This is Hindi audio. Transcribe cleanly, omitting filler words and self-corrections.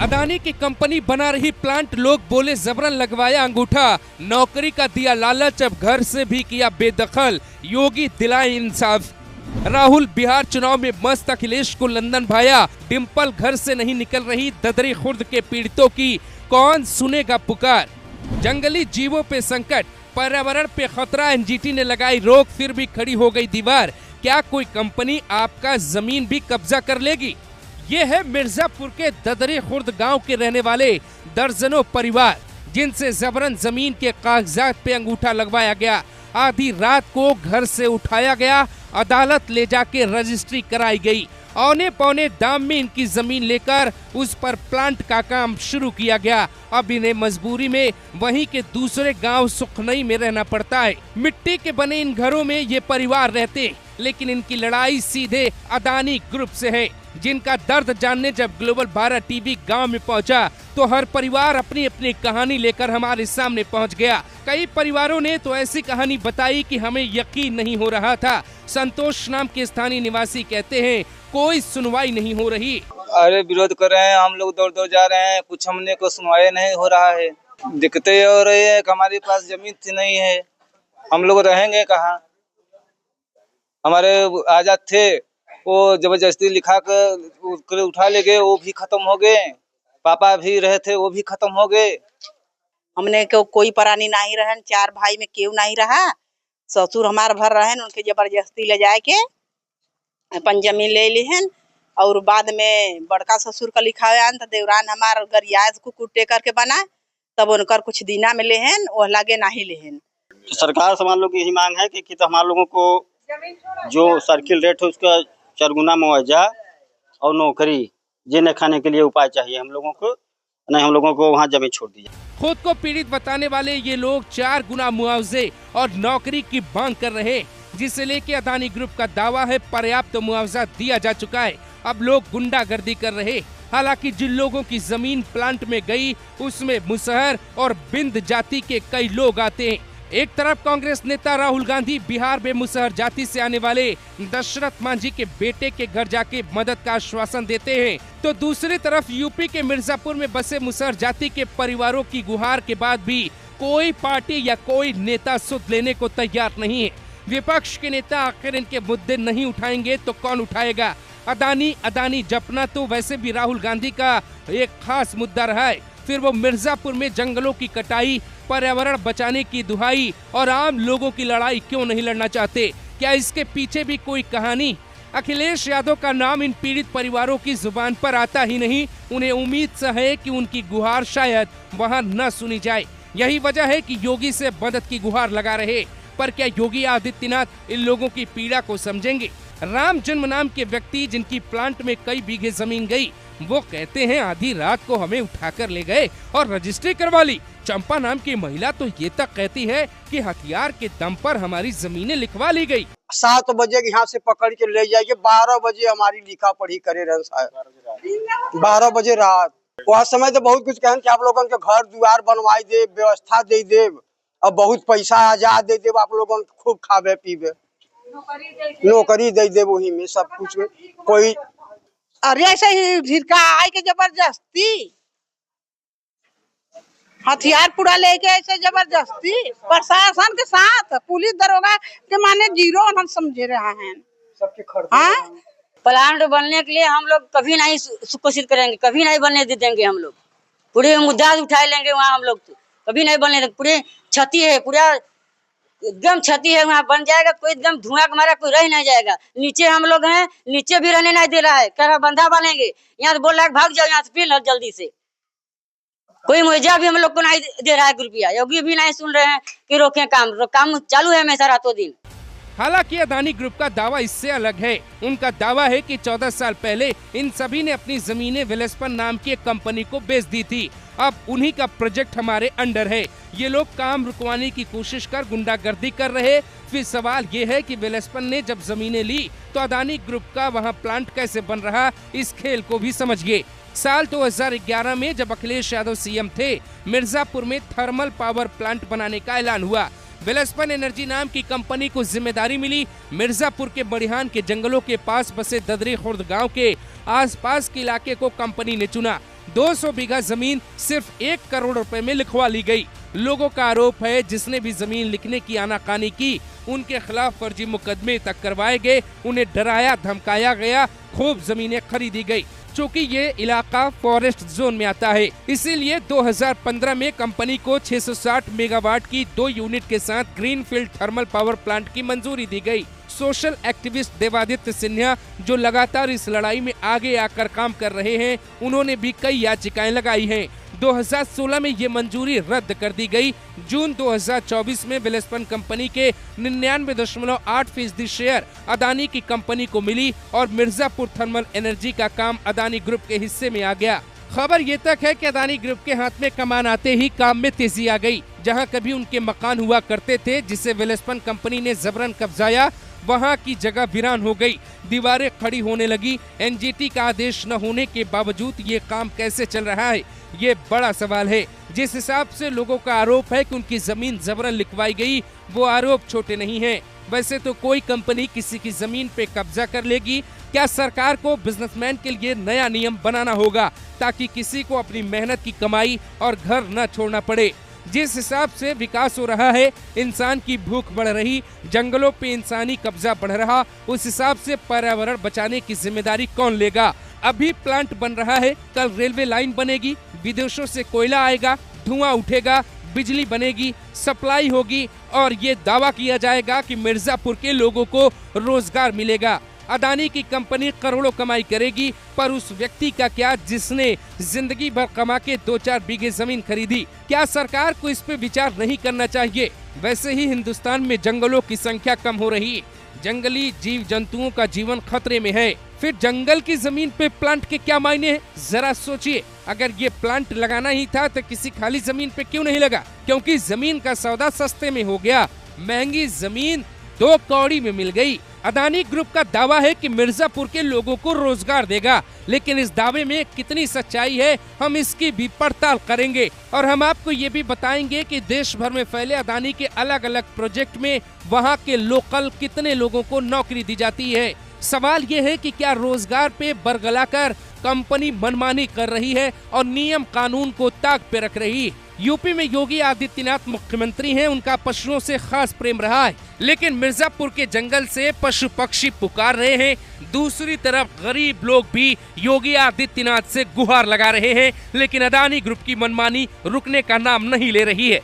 अदानी की कंपनी बना रही प्लांट, लोग बोले जबरन लगवाया अंगूठा, नौकरी का दिया लालच, अब घर से भी किया बेदखल, योगी दिलाए इंसाफ। राहुल बिहार चुनाव में मस्त, अखिलेश को लंदन भाया, डिम्पल घर से नहीं निकल रही, ददरी खुर्द के पीड़ितों की कौन सुनेगा पुकार। जंगली जीवों पे संकट, पर्यावरण पे खतरा, एनजीटी ने लगाई रोक, फिर भी खड़ी हो गई दीवार। क्या कोई कंपनी आपका जमीन भी कब्जा कर लेगी? ये है मिर्जापुर के ददरी खुर्द गांव के रहने वाले दर्जनों परिवार, जिनसे जबरन जमीन के कागजात पे अंगूठा लगवाया गया। आधी रात को घर से उठाया गया, अदालत ले जाके रजिस्ट्री कराई गई। औने पौने दाम में इनकी जमीन लेकर उस पर प्लांट का काम शुरू किया गया। अब इन्हें मजबूरी में वहीं के दूसरे गांव सुखनई में रहना पड़ता है। मिट्टी के बने इन घरों में ये परिवार रहते, लेकिन इनकी लड़ाई सीधे अदानी ग्रुप से है, जिनका दर्द जानने जब ग्लोबल 12 टीवी गांव में पहुंचा तो हर परिवार अपनी अपनी कहानी लेकर हमारे सामने पहुंच गया। कई परिवारों ने तो ऐसी कहानी बताई कि हमें यकीन नहीं हो रहा था। संतोष नाम के स्थानीय निवासी कहते हैं, कोई सुनवाई नहीं हो रही। अरे विरोध कर रहे हैं, हम लोग दौड़ दौड़ जा रहे हैं, कुछ हमने को सुनवाई नहीं हो रहा है। दिक्कतें हो रही है कि हमारे पास जमीन नहीं है, हम लोग रहेंगे कहाँ। हमारे आजाद थे, वो जबरदस्ती लिखा कर उठा ले गए, वो भी खत्म हो गए। पापा भी रहे थे, वो भी खत्म हो गए। हमने कोई परानी नहीं रहन, 4 भाई में क्यों नहीं रहा। ससुर हमार भर रहन, उनके जबरदस्ती ले जाए के अपन जमीन ले लिहन, और बाद में बड़का ससुर का लिखा है तो देवरान हमार गरियाज को कुटे करके बना, तब उनकर कुछ दिना में लेहन, वो लगे नहीं लेहन। सरकार से हमारे लोग यही मांग है कि तो हमारे लोगों को जो सर्किल रेट है उसका 4 गुना मुआवजा और नौकरी जीने खाने के लिए उपाय चाहिए हम लोगों को, नहीं हम लोगों को वहाँ जमीन छोड़ दी जाए। खुद को पीड़ित बताने वाले ये लोग 4 गुना मुआवजे और नौकरी की मांग कर रहे, जिसे लेके अदानी ग्रुप का दावा है पर्याप्त मुआवजा दिया जा चुका है। अब लोग गुंडागर्दी कर रहे। हालांकि जिन लोगों की जमीन प्लांट में गई उसमें मुसहर और बिंद जाति के कई लोग आते हैं। एक तरफ कांग्रेस नेता राहुल गांधी बिहार में मुसहर जाति से आने वाले दशरथ मांझी के बेटे के घर जाके मदद का आश्वासन देते हैं, तो दूसरी तरफ यूपी के मिर्जापुर में बसे मुसहर जाति के परिवारों की गुहार के बाद भी कोई पार्टी या कोई नेता सुध लेने को तैयार नहीं है। विपक्ष के नेता आखिर इनके मुद्दे नहीं उठाएंगे तो कौन उठाएगा? अदानी जपना तो वैसे भी राहुल गांधी का एक खास मुद्दा रहा है, फिर वो मिर्जापुर में जंगलों की कटाई, पर्यावरण बचाने की दुहाई और आम लोगों की लड़ाई क्यों नहीं लड़ना चाहते? क्या इसके पीछे भी कोई कहानी? अखिलेश यादव का नाम इन पीड़ित परिवारों की जुबान पर आता ही नहीं। उन्हें उम्मीद सा है कि उनकी गुहार शायद वहां न सुनी जाए। यही वजह है कि योगी से मदद की गुहार लगा रहे। पर क्या योगी आदित्यनाथ इन लोगों की पीड़ा को समझेंगे? राम जन्म नाम के व्यक्ति, जिनकी प्लांट में कई बीघे जमीन गई, वो कहते हैं आधी रात को हमें उठाकर ले गए और रजिस्ट्री करवा ली। चंपा नाम की महिला तो ये तक कहती है कि हथियार के दम पर हमारी जमीनें लिखवा ली गई। 7 बजे यहाँ से पकड़ के ले जाएंगे, 12 बजे हमारी लिखा पढ़ी करे रहे साहब, 12 बजे रात। वह समय तो बहुत कुछ कहन कि आप लोगों के घर द्वार बनवाई दे, व्यवस्था दे दे, अब बहुत पैसा आजाद दे दे, आप लोगों को खूब खावे पीवे, नौकरी दे दे, वही में सब कुछ में कोई। अरे ऐसे ही झिरका आए के जबरदस्ती हथियार पूरा लेके ऐसे जबरदस्ती प्रशासन के साथ पुलिस दरोगा के माने जीरो हम समझे रहे हैं सबके खर्च। प्लांट बनने के लिए हम लोग कभी नहीं कोशिश करेंगे, कभी नहीं बनने दे देंगे। हम लोग पूरे मुद्दा उठा लेंगे वहाँ, हम लोग तो कभी नहीं बनने देंगे। पूरे क्षति है, पूरा एकदम क्षति है। वहाँ बन जाएगा कोई एकदम धुआं हमारा कोई रह नहीं जाएगा। नीचे हम लोग हैं, नीचे भी रहने नहीं दे रहा है, कह रहा बंधा बनेंगे। यहाँ तो बोल रहा है भाग जाओ यहाँ से, फिर जल्दी से। कोई मुआवजा भी हम लोग को नहीं दे रहा है रुपया। योगी भी नहीं सुन रहे हैं कि रोकें काम चालू है हमेशा रातों दिन। हालांकि अदानी ग्रुप का दावा इससे अलग है। उनका दावा है कि 14 साल पहले इन सभी ने अपनी जमीनें वेलस्पन नाम की एक कंपनी को बेच दी थी। अब उन्हीं का प्रोजेक्ट हमारे अंडर है। ये लोग काम रुकवाने की कोशिश कर गुंडागर्दी कर रहे। फिर सवाल ये है कि वेलस्पन ने जब जमीनें ली तो अदानी ग्रुप का वहाँ प्लांट कैसे बन रहा, इस खेल को भी समझिए। साल 2011 में जब अखिलेश यादव सीएम थे, मिर्जापुर में थर्मल पावर प्लांट बनाने का ऐलान हुआ। वेलस्पन एनर्जी नाम की कंपनी को जिम्मेदारी मिली। मिर्जापुर के बढ़ियान के जंगलों के पास बसे ददरी खुर्द गांव के आसपास के इलाके को कंपनी ने चुना। 200 बीघा जमीन सिर्फ 1 करोड़ रुपए में लिखवा ली गई। लोगों का आरोप है जिसने भी जमीन लिखने की आनाकानी की उनके खिलाफ फर्जी मुकदमे तक करवाए गए, उन्हें डराया धमकाया गया, खूब जमीनें खरीदी गई। चूँकि ये इलाका फॉरेस्ट जोन में आता है, इसीलिए 2015 में कंपनी को 660 मेगावाट की 2 यूनिट के साथ ग्रीनफील्ड थर्मल पावर प्लांट की मंजूरी दी गई। सोशल एक्टिविस्ट देवादित्य सिन्हा, जो लगातार इस लड़ाई में आगे आकर काम कर रहे हैं, उन्होंने भी कई याचिकाएं लगाई हैं। 2016 में ये मंजूरी रद्द कर दी गई। जून 2024 में वेलस्पन कंपनी के 99.8% शेयर अदानी की कंपनी को मिली और मिर्जापुर थर्मल एनर्जी का काम अदानी ग्रुप के हिस्से में आ गया। खबर ये तक है कि अदानी ग्रुप के हाथ में कमान आते ही काम में तेजी आ गई। जहां कभी उनके मकान हुआ करते थे जिसे वेलस्पन कंपनी ने जबरन कब्जाया, वहां की जगह वीरान हो गई, दीवारें खड़ी होने लगी। एनजीटी का आदेश न होने के बावजूद ये काम कैसे चल रहा है, ये बड़ा सवाल है। जिस हिसाब से लोगों का आरोप है कि उनकी जमीन जबरन लिखवाई गई, वो आरोप छोटे नहीं हैं। वैसे तो कोई कंपनी किसी की जमीन पे कब्जा कर लेगी। क्या सरकार को बिजनेसमैन के लिए नया नियम बनाना होगा ताकि किसी को अपनी मेहनत की कमाई और घर न छोड़ना पड़े। जिस हिसाब से विकास हो रहा है, इंसान की भूख बढ़ रही, जंगलों पे इंसानी कब्जा बढ़ रहा, उस हिसाब से पर्यावरण बचाने की जिम्मेदारी कौन लेगा। अभी प्लांट बन रहा है, कल रेलवे लाइन बनेगी, विदेशों से कोयला आएगा, धुआं उठेगा, बिजली बनेगी, सप्लाई होगी और ये दावा किया जाएगा कि मिर्जापुर के लोगों को रोजगार मिलेगा। अदानी की कंपनी करोड़ों कमाई करेगी, पर उस व्यक्ति का क्या जिसने जिंदगी भर कमा के 2-4 बीघे जमीन खरीदी। क्या सरकार को इस पे विचार नहीं करना चाहिए। वैसे ही हिंदुस्तान में जंगलों की संख्या कम हो रही है, जंगली जीव जंतुओं का जीवन खतरे में है। फिर जंगल की जमीन पे प्लांट के क्या मायने हैं, जरा सोचिए। अगर ये प्लांट लगाना ही था तो किसी खाली जमीन पे क्यों नहीं लगा, क्योंकि जमीन का सौदा सस्ते में हो गया, महंगी जमीन 2 कौड़ी में मिल गई। अदानी ग्रुप का दावा है कि मिर्जापुर के लोगों को रोजगार देगा, लेकिन इस दावे में कितनी सच्चाई है, हम इसकी भी पड़ताल करेंगे और हम आपको ये भी बताएंगे कि देश भर में फैले अदानी के अलग अलग प्रोजेक्ट में वहाँ के लोकल कितने लोगों को नौकरी दी जाती है। सवाल ये है कि क्या रोजगार पे बरगलाकर कंपनी मनमानी कर रही है और नियम कानून को ताक पे रख रही है। यूपी में योगी आदित्यनाथ मुख्यमंत्री हैं, उनका पशुओं से खास प्रेम रहा है, लेकिन मिर्जापुर के जंगल से पशु पक्षी पुकार रहे हैं। दूसरी तरफ गरीब लोग भी योगी आदित्यनाथ से गुहार लगा रहे हैं, लेकिन अदानी ग्रुप की मनमानी रुकने का नाम नहीं ले रही है।